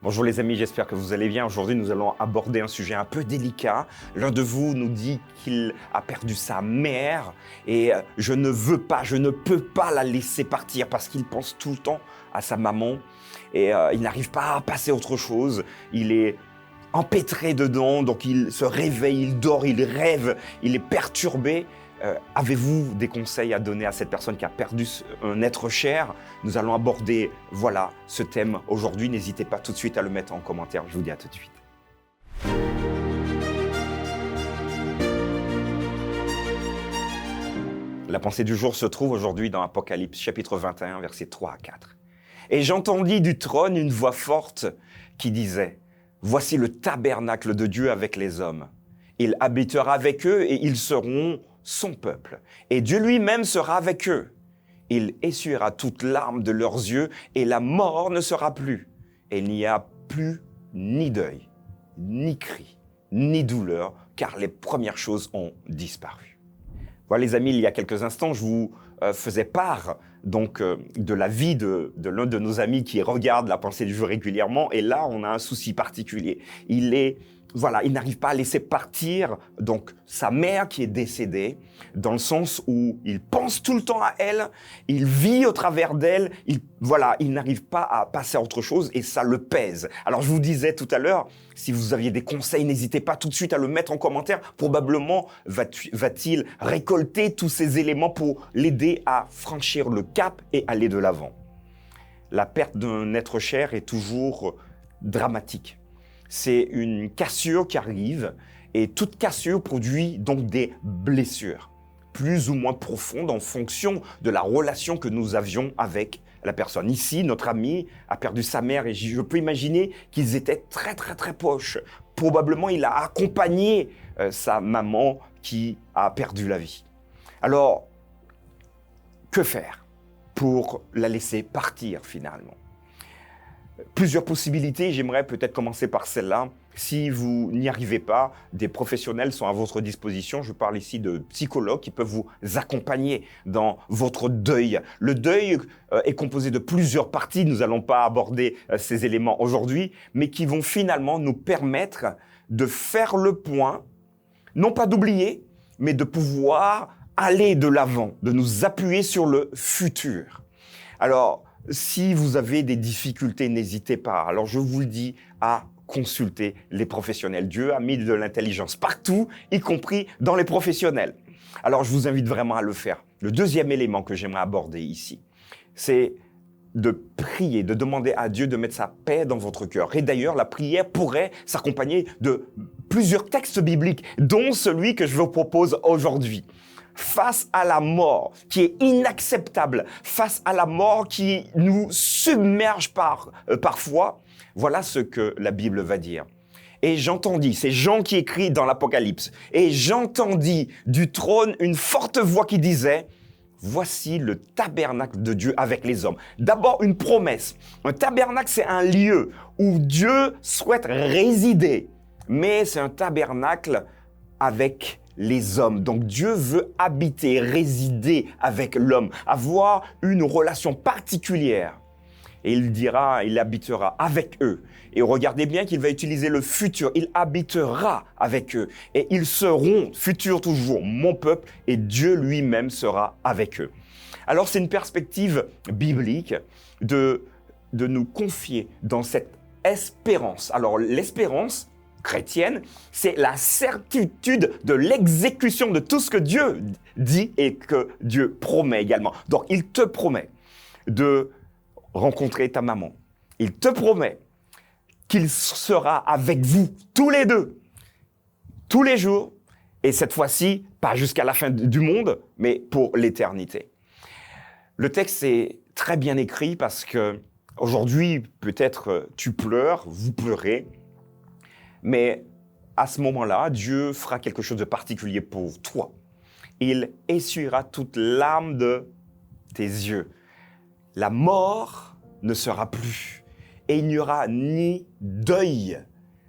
Bonjour les amis, j'espère que vous allez bien. Aujourd'hui, nous allons aborder un sujet un peu délicat. L'un de vous nous dit qu'il a perdu sa mère et je ne peux pas la laisser partir parce qu'il pense tout le temps à sa maman et il n'arrive pas à passer à autre chose. Il est empêtré dedans, donc il se réveille, il dort, il rêve, il est perturbé. Avez-vous des conseils à donner à cette personne qui a perdu un être cher? Nous allons aborder, ce thème aujourd'hui. N'hésitez pas tout de suite à le mettre en commentaire. Je vous dis à tout de suite. La pensée du jour se trouve aujourd'hui dans Apocalypse, chapitre 21, versets 3 à 4. « Et j'entendis du trône une voix forte qui disait « Voici le tabernacle de Dieu avec les hommes. Il habitera avec eux et ils seront son peuple. Et Dieu lui-même sera avec eux. Il essuiera toute larme de leurs yeux et la mort ne sera plus. Et il n'y a plus ni deuil, ni cri, ni douleur, car les premières choses ont disparu. » Voilà les amis, il y a quelques instants, je vous faisais part de la vie de l'un de nos amis qui regarde la pensée du jour régulièrement. Et là, on a un souci particulier. Il n'arrive pas à laisser partir sa mère qui est décédée, dans le sens où il pense tout le temps à elle, il vit au travers d'elle, il n'arrive pas à passer à autre chose et ça le pèse. Alors je vous disais tout à l'heure, si vous aviez des conseils, n'hésitez pas tout de suite à le mettre en commentaire. Probablement va-t-il récolter tous ces éléments pour l'aider à franchir le cap et aller de l'avant. La perte d'un être cher est toujours dramatique. C'est une cassure qui arrive et toute cassure produit donc des blessures, plus ou moins profondes en fonction de la relation que nous avions avec la personne. Ici, notre ami a perdu sa mère et je peux imaginer qu'ils étaient très très très proches. Probablement, il a accompagné sa maman qui a perdu la vie. Alors, que faire pour la laisser partir finalement ? Plusieurs possibilités, j'aimerais peut-être commencer par celle-là. Si vous n'y arrivez pas, des professionnels sont à votre disposition. Je parle ici de psychologues qui peuvent vous accompagner dans votre deuil. Le deuil est composé de plusieurs parties, nous n'allons pas aborder ces éléments aujourd'hui, mais qui vont finalement nous permettre de faire le point, non pas d'oublier, mais de pouvoir aller de l'avant, de nous appuyer sur le futur. Alors, si vous avez des difficultés, n'hésitez pas. Alors, je vous le dis, à consulter les professionnels. Dieu a mis de l'intelligence partout, y compris dans les professionnels. Alors, je vous invite vraiment à le faire. Le deuxième élément que j'aimerais aborder ici, c'est de prier, de demander à Dieu de mettre sa paix dans votre cœur. Et d'ailleurs, la prière pourrait s'accompagner de plusieurs textes bibliques, dont celui que je vous propose aujourd'hui. Face à la mort qui est inacceptable, face à la mort qui nous submerge parfois, voilà ce que la Bible va dire. Et j'entendis, c'est Jean qui écrit dans l'Apocalypse, et j'entendis du trône une forte voix qui disait « Voici le tabernacle de Dieu avec les hommes ». D'abord, une promesse. Un tabernacle, c'est un lieu où Dieu souhaite résider, mais c'est un tabernacle avec les hommes. Donc Dieu veut habiter, résider avec l'homme, avoir une relation particulière. Et il habitera avec eux. Et regardez bien qu'il va utiliser le futur. Il habitera avec eux. Et ils seront, futur toujours, mon peuple, et Dieu lui-même sera avec eux. Alors c'est une perspective biblique de nous confier dans cette espérance. Alors l'espérance chrétienne, c'est la certitude de l'exécution de tout ce que Dieu dit et que Dieu promet également. Donc, il te promet de rencontrer ta maman. Il te promet qu'il sera avec vous tous les deux, tous les jours, et cette fois-ci, pas jusqu'à la fin du monde, mais pour l'éternité. Le texte est très bien écrit parce que aujourd'hui, peut-être tu pleures, vous pleurez, mais à ce moment-là, Dieu fera quelque chose de particulier pour toi. Il essuiera toute larme de tes yeux. La mort ne sera plus. Et il n'y aura ni deuil,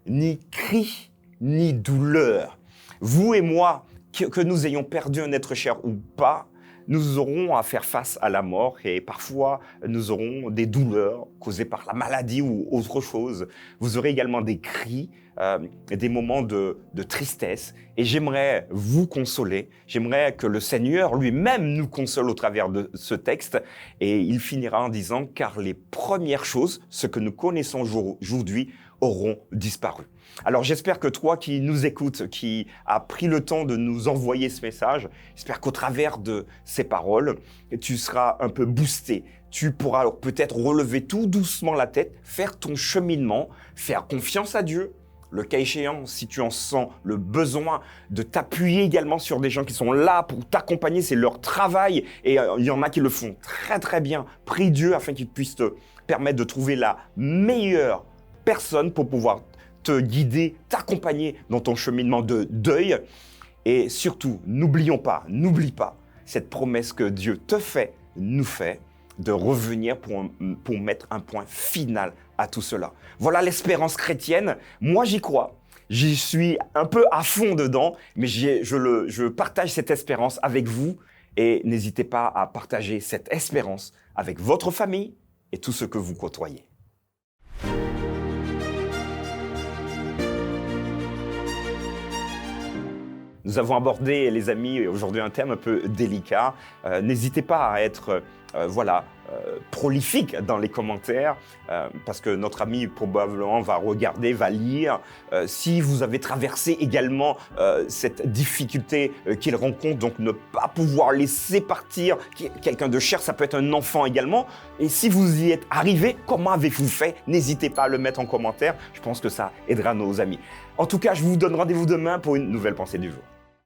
ni cri, ni douleur. Vous et moi, que nous ayons perdu un être cher ou pas, nous aurons à faire face à la mort et parfois nous aurons des douleurs causées par la maladie ou autre chose. Vous aurez également des cris, des moments de tristesse et j'aimerais vous consoler. J'aimerais que le Seigneur lui-même nous console au travers de ce texte et il finira en disant « car les premières choses, ce que nous connaissons aujourd'hui, auront disparu ». Alors j'espère que toi qui nous écoutes, qui as pris le temps de nous envoyer ce message, j'espère qu'au travers de ces paroles, tu seras un peu boosté. Tu pourras alors peut-être relever tout doucement la tête, faire ton cheminement, faire confiance à Dieu. Le cas échéant, si tu en sens le besoin de t'appuyer également sur des gens qui sont là pour t'accompagner, c'est leur travail et il y en a qui le font très très bien. Prie Dieu afin qu'il puisse te permettre de trouver la meilleure personne pour pouvoir te guider, t'accompagner dans ton cheminement de deuil. Et surtout, n'oublie pas cette promesse que Dieu te fait, nous fait, de revenir pour mettre un point final à tout cela. Voilà l'espérance chrétienne. Moi, j'y crois. J'y suis un peu à fond dedans, mais je partage cette espérance avec vous. Et n'hésitez pas à partager cette espérance avec votre famille et tous ceux que vous côtoyez. Nous avons abordé, les amis, aujourd'hui un thème un peu délicat. N'hésitez pas à être prolifique dans les commentaires parce que notre ami probablement va regarder, va lire. Si vous avez traversé également cette difficulté qu'il rencontre, donc ne pas pouvoir laisser partir quelqu'un de cher, ça peut être un enfant également. Et si vous y êtes arrivé, comment avez-vous fait? N'hésitez pas à le mettre en commentaire. Je pense que ça aidera nos amis. En tout cas, je vous donne rendez-vous demain pour une nouvelle pensée du jour.